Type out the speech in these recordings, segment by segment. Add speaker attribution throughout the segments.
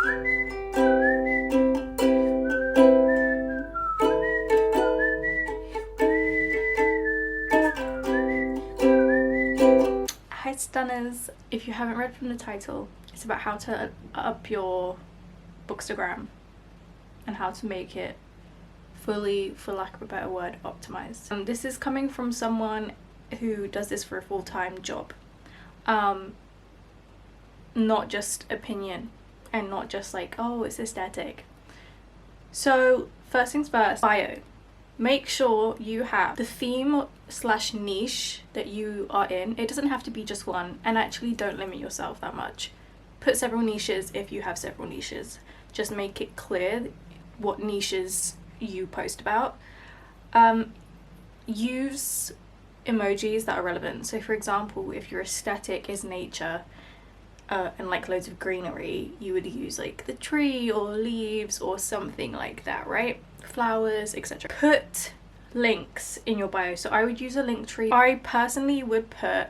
Speaker 1: Hi stunners! If you haven't read from the title, it's about how to up your bookstagram and how to make it fully, for lack of a better word, optimized. This is coming from someone who does this for a full-time job, not just opinion and not just like, oh, it's aesthetic. So first things first, bio. Make sure you have the theme / niche that you are in. It doesn't have to be just one, and actually don't limit yourself that much. Put several niches if you have several niches. Just make it clear what niches you post about. Use emojis that are relevant. So for example, if your aesthetic is nature and like loads of greenery, you would use like the tree or leaves or something like that, right? Flowers, etc. Put links in your bio. So I would use a link tree. I personally would put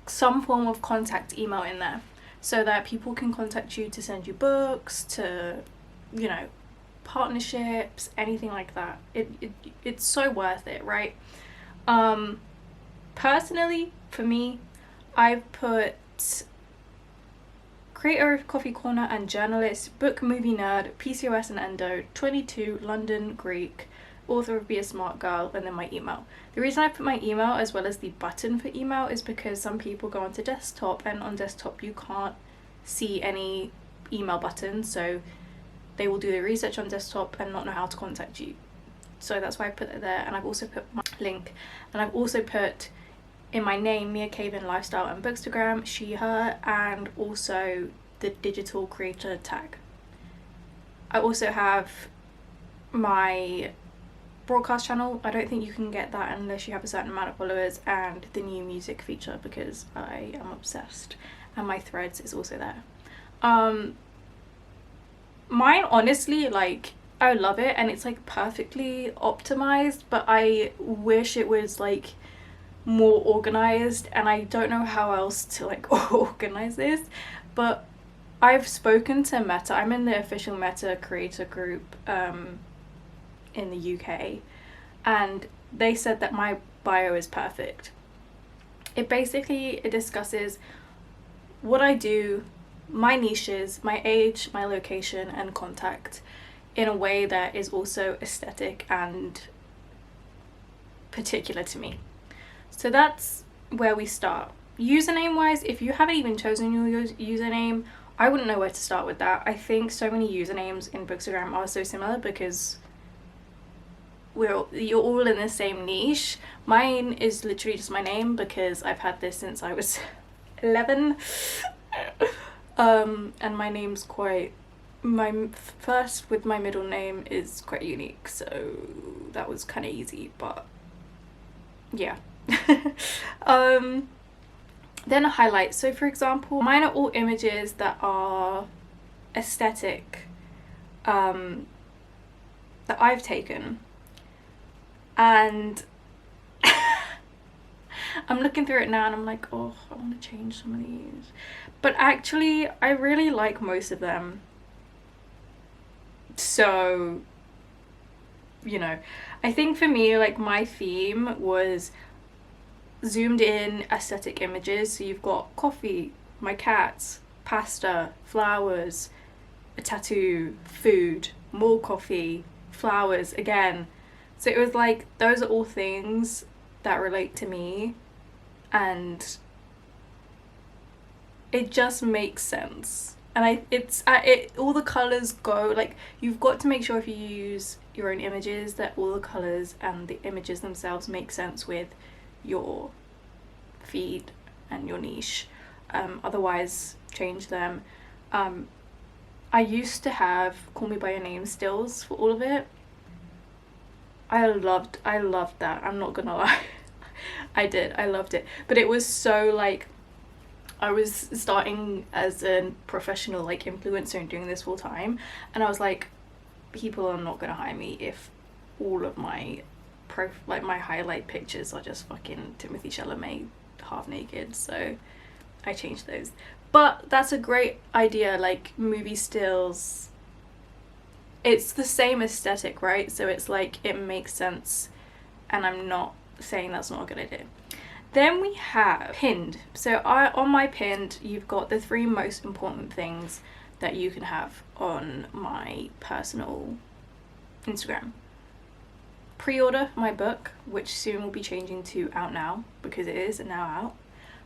Speaker 1: some form of contact email in there so that people can contact you to send you books, to, you know, partnerships, anything like that. It's so worth it, right? Personally, for me, I've put creator of Coffee Corner and journalist, book movie nerd, PCOS and endo, 22, London, Greek, author of Be a Smart Girl, and then my email. The reason I put my email as well as the button for email is because some people go onto desktop, and on desktop you can't see any email buttons, so they will do their research on desktop and not know how to contact you. So that's why I put it there. And I've also put my link, and I've also put in my name MIACAVEN lifestyle and bookstagram, she, her, and also the digital creator tag. I also have my broadcast channel. I don't think you can get that unless you have a certain amount of followers, and the new music feature because I am obsessed, and my threads is also there. Mine, honestly, like, I love it and it's like perfectly optimized, but I wish it was like more organized, and I don't know how else to like organize this. But I've spoken to Meta. I'm in the official Meta creator group in the UK, and they said that my bio is perfect. It discusses what I do, my niches, my age, my location, and contact in a way that is also aesthetic and particular to me. So that's where we start. Username wise, if you haven't even chosen your username, I wouldn't know where to start with that. I think so many usernames in Bookstagram are so similar because you're all in the same niche. Mine is literally just my name because I've had this since I was 11. And my name's quite, my first with my middle name is quite unique, so that was kind of easy, but yeah. Then highlights. So for example, mine are all images that are aesthetic, that I've taken, and I'm looking through it now and I'm like, oh, I want to change some of these, but actually I really like most of them. So, you know, I think for me, like, my theme was zoomed in aesthetic images. So you've got coffee, my cats, pasta, flowers, a tattoo, food, more coffee, flowers again. So it was like, those are all things that relate to me, and it just makes sense. And all the colors go, like, you've got to make sure if you use your own images that all the colors and the images themselves make sense with your feed and your niche. Otherwise, change them. I used to have Call Me By Your Name stills for all of it. I loved that, I'm not gonna lie. I loved it, but it was so like, I was starting as a professional like influencer and doing this full time, and I was like, people are not gonna hire me if all of my my highlight pictures are just fucking Timothée Chalamet half naked. So I changed those. But that's a great idea, like movie stills. It's the same aesthetic, right? So it's like, it makes sense, and I'm not saying that's not a good idea. Then we have pinned. So on my pinned, you've got the 3 most important things that you can have on my personal Instagram. Pre-order my book, which soon will be changing to out now, because it is now out.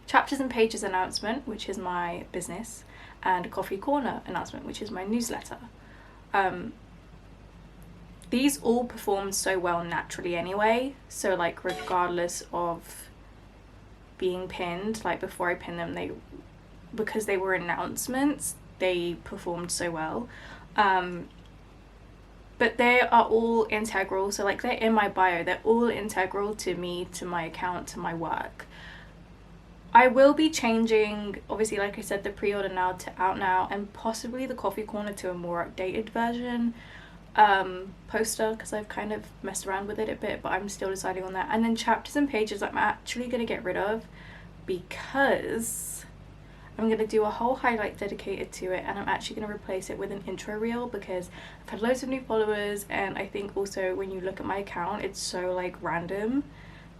Speaker 1: Chapters and Pages announcement, which is my business, and Coffee Corner announcement, which is my newsletter. These all performed so well naturally anyway, so like regardless of being pinned, like before I pinned them, because they were announcements, they performed so well. But they are all integral, so like they're in my bio, they're all integral to me, to my account, to my work. I will be changing, obviously, like I said, the pre-order now to out now, and possibly the Coffee Corner to a more updated version poster, because I've kind of messed around with it a bit, but I'm still deciding on that. And then Chapters and Pages I'm actually going to get rid of, because I'm going to do a whole highlight dedicated to it, and I'm actually going to replace it with an intro reel, because I've had loads of new followers, and I think also when you look at my account, it's so like random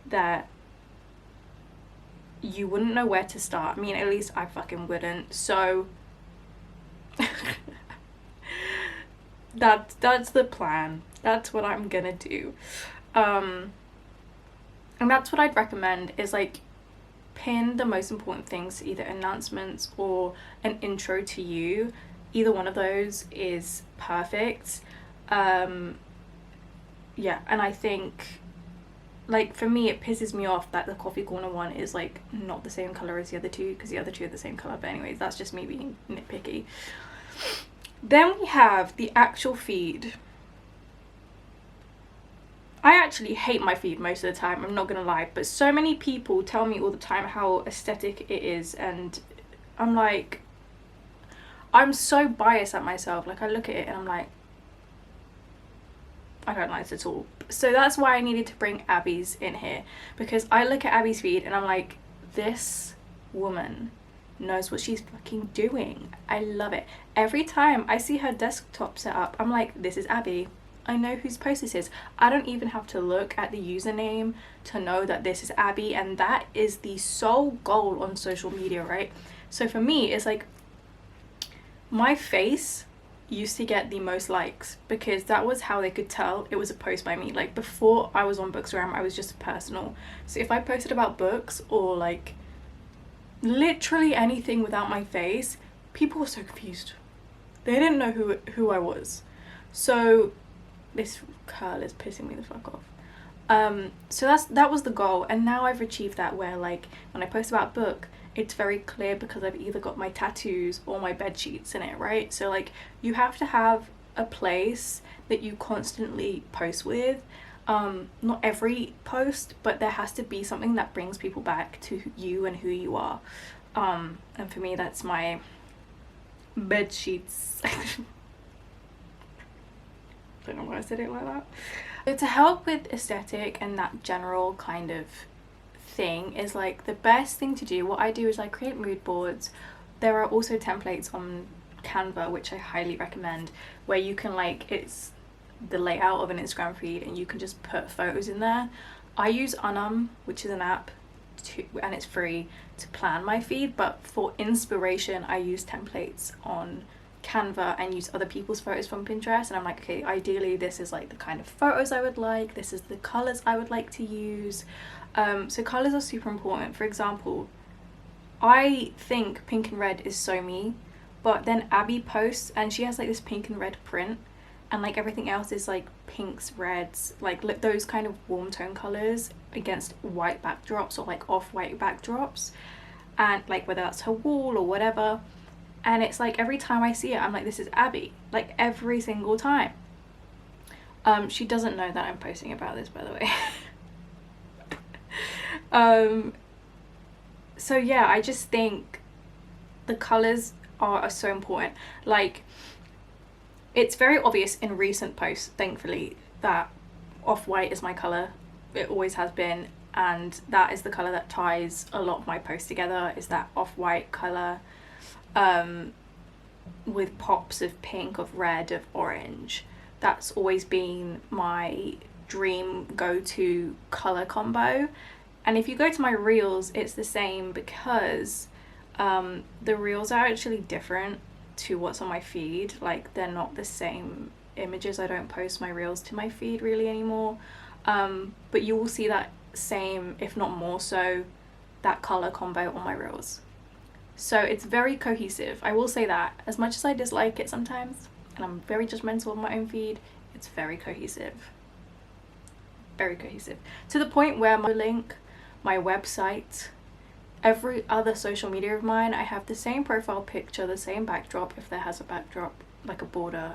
Speaker 1: that you wouldn't know where to start. I mean, at least I fucking wouldn't. So that's the plan. That's what I'm gonna do. And that's what I'd recommend, is like pin the most important things, either announcements or an intro to you. Either one of those is perfect. Yeah, and I think, like, for me, it pisses me off that the Coffee Corner one is like not the same color as the other two, because the other two are the same color. But anyways, that's just me being nitpicky. Then we have the actual feed. I actually hate my feed most of the time, I'm not gonna lie, but so many people tell me all the time how aesthetic it is, and I'm like, I'm so biased at myself. Like, I look at it and I'm like, I don't like it at all. So that's why I needed to bring Abby's in here, because I look at Abby's feed and I'm like, this woman knows what she's fucking doing. I love it. Every time I see her desktop set up, I'm like, this is Abby. I know whose post this is. I don't even have to look at the username to know that this is Abby, and that is the sole goal on social media, right? So for me, it's like, my face used to get the most likes, because that was how they could tell it was a post by me. Like, before I was on bookstagram, I was just personal. So if I posted about books or like literally anything without my face, people were so confused. They didn't know who I was. So this curl is pissing me the fuck off. So that was the goal, and now I've achieved that, where like when I post about a book, it's very clear because I've either got my tattoos or my bed sheets in it, right? So like, you have to have a place that you constantly post with. Not every post, but there has to be something that brings people back to you and who you are. And for me, that's my bed sheets. Don't know why I said it like that. So to help with aesthetic and that general kind of thing, is like, the best thing to do, what I do is I create mood boards. There are also templates on Canva, which I highly recommend, where you can, like, it's the layout of an Instagram feed and you can just put photos in there. I use Unum, which is an app and it's free, to plan my feed, but for inspiration I use templates on Canva and use other people's photos from Pinterest, and I'm like, okay, ideally this is like the kind of photos I would like, this is the colors I would like to use. So colors are super important. For example, I think pink and red is so me, but then Abby posts and she has like this pink and red print, and like everything else is like pinks, reds, like those kind of warm tone colors against white backdrops or like off-white backdrops, and like whether that's her wall or whatever. And it's like, every time I see it, I'm like, this is Abby, like every single time. She doesn't know that I'm posting about this, by the way. So yeah, I just think the colors are so important. Like, it's very obvious in recent posts, thankfully, that off-white is my color. It always has been, and that is the color that ties a lot of my posts together, is that off-white color. with pops of pink, of red, of orange. That's always been my dream go-to color combo. And if you go to my reels, it's the same, because the reels are actually different to what's on my feed. Like, they're not the same images. I don't post my reels to my feed really anymore, but you will see that same, if not more so, that color combo on my reels. So it's very cohesive. I will say that, as much as I dislike it sometimes, and I'm very judgmental on my own feed, it's very cohesive. Very cohesive. To the point where my link, my website, every other social media of mine, I have the same profile picture, the same backdrop, if there has a backdrop, like a border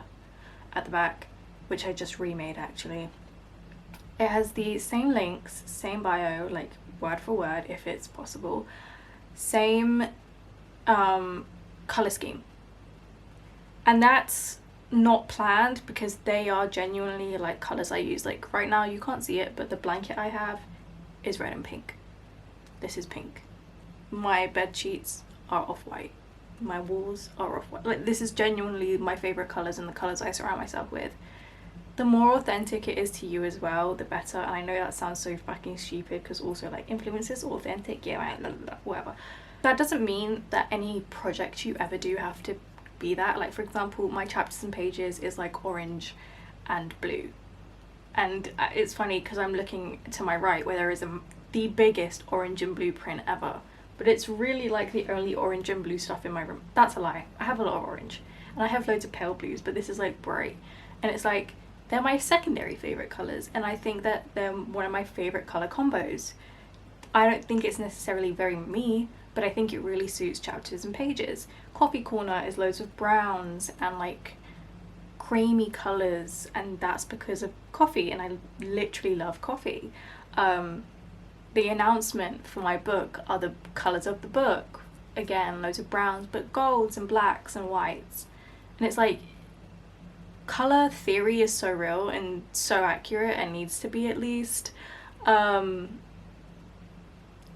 Speaker 1: at the back, which I just remade actually. It has the same links, same bio, like word for word if it's possible, same color scheme. And that's not planned, because they are genuinely like colors I use. Like right now you can't see it, but the blanket I have is red and pink. This is pink. My bed sheets are off-white. My walls are off-white. Like, this is genuinely my favorite colors and the colors I surround myself with. The more authentic it is to you as well, the better. And I know that sounds so fucking stupid, because also like influencers authentic, yeah, right, whatever. That doesn't mean that any project you ever do have to be that. Like, for example, my chapters and pages is like orange and blue, and it's funny because I'm looking to my right where there is the biggest orange and blue print ever, but it's really like the only orange and blue stuff in my room. That's a lie. I have a lot of orange and I have loads of pale blues, but this is like bright, and it's like they're my secondary favorite colors, and I think that they're one of my favorite color combos. I don't think it's necessarily very me, but I think it really suits chapters and pages. Coffee corner is loads of browns and like creamy colors, and that's because of coffee, and I literally love coffee. The announcement for my book are the colors of the book. Again, loads of browns, but golds and blacks and whites. And it's like, color theory is so real and so accurate, and needs to be at least. And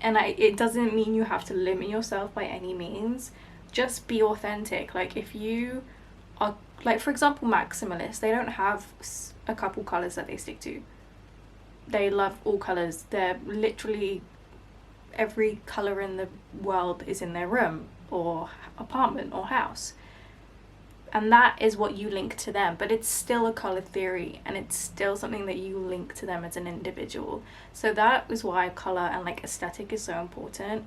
Speaker 1: it doesn't mean you have to limit yourself by any means. Just be authentic. Like, if you are, like, for example, maximalists, they don't have a couple colors that they stick to. They love all colors. They're literally, every color in the world is in their room or apartment or house. And that is what you link to them, but it's still a color theory, and it's still something that you link to them as an individual. So that is why color and like aesthetic is so important.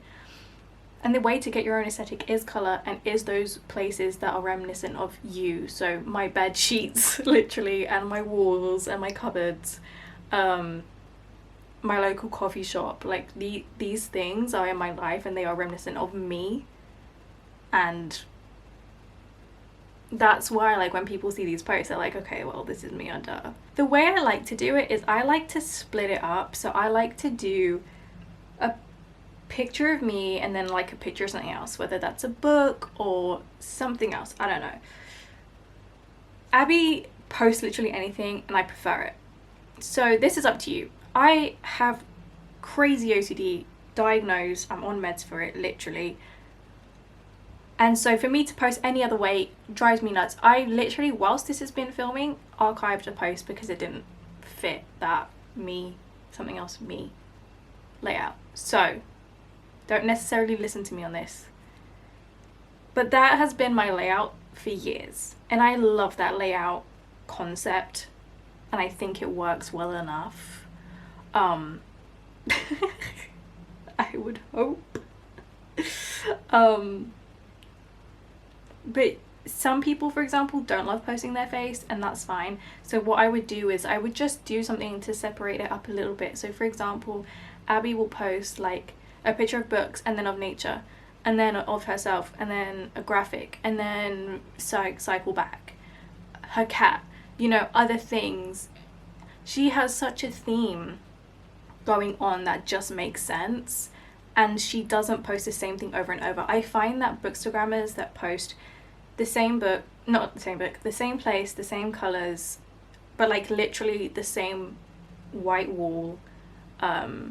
Speaker 1: And the way to get your own aesthetic is color, and is those places that are reminiscent of you. So my bed sheets literally, and my walls and my cupboards, my local coffee shop, like these things are in my life and they are reminiscent of me. And that's why, like, when people see these posts, they're like, okay, well, this is me under. The way I like to do it is I like to split it up. So I like to do a picture of me and then like a picture of something else, whether that's a book or something else, I don't know. Abby posts literally anything and I prefer it. So this is up to you. I have crazy OCD, diagnosed, I'm on meds for it, literally. And so for me to post any other way drives me nuts. I literally, whilst this has been filming, archived a post because it didn't fit that me, something else, me layout. So don't necessarily listen to me on this. But that has been my layout for years. And I love that layout concept. And I think it works well enough. I would hope. But some people, for example, don't love posting their face, and that's fine. So what I would do is I would just do something to separate it up a little bit. So for example, Abby will post like a picture of books and then of nature and then of herself and then a graphic and then cycle back, her cat, you know, other things. She has such a theme going on that just makes sense. And she doesn't post the same thing over and over. I find that bookstagrammers that post the same book, not the same book, the same place, the same colours, but like literally the same white wall in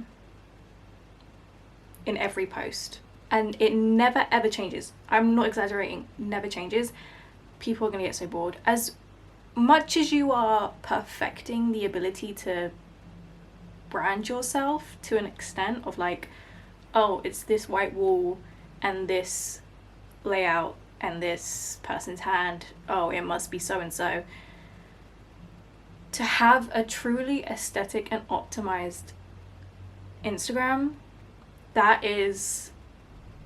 Speaker 1: every post. and it never ever changes. I'm not exaggerating, never changes. People are gonna get so bored. As much as you are perfecting the ability to brand yourself to an extent of like, oh, it's this white wall and this layout and this person's hand, oh, it must be so and so, to have a truly aesthetic and optimized Instagram, that is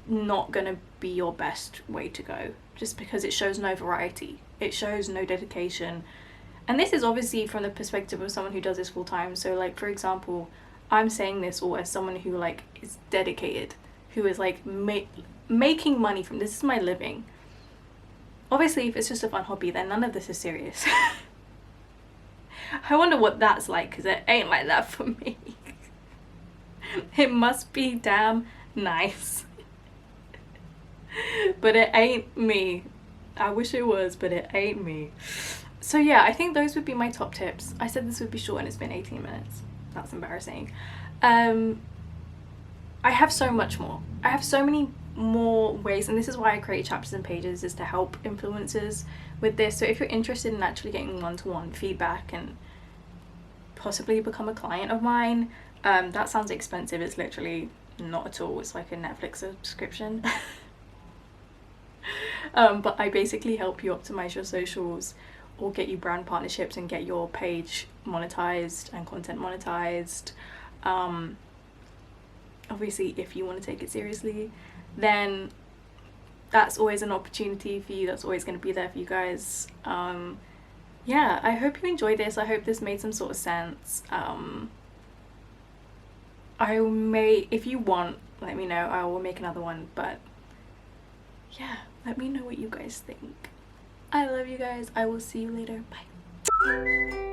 Speaker 1: not gonna be your best way to go, just because it shows no variety, it shows no dedication. And this is obviously from the perspective of someone who does this full time. So like, for example, I'm saying this all as someone who like is dedicated, who is like making money from this. This is my living. Obviously, if it's just a fun hobby, then none of this is serious. I wonder what that's like, because it ain't like that for me. It must be damn nice. But it ain't me. I wish it was, but it ain't me. So yeah, I think those would be my top tips. I said this would be short and it's been 18 minutes. That's embarrassing. I have so much more. I have so many more ways, and this is why I create chapters and pages, is to help influencers with this. So if you're interested in actually getting one-to-one feedback and possibly become a client of mine, that sounds expensive. It's literally not at all. It's like a Netflix subscription. But I basically help you optimize your socials or get you brand partnerships and get your page monetized and content monetized. Obviously, if you want to take it seriously, then that's always an opportunity for you. That's always going to be there for you guys. Yeah, I hope you enjoyed this. I hope this made some sort of sense. I may, if you want, let me know. I will make another one, but yeah, let me know what you guys think. I love you guys. I will see you later. Bye.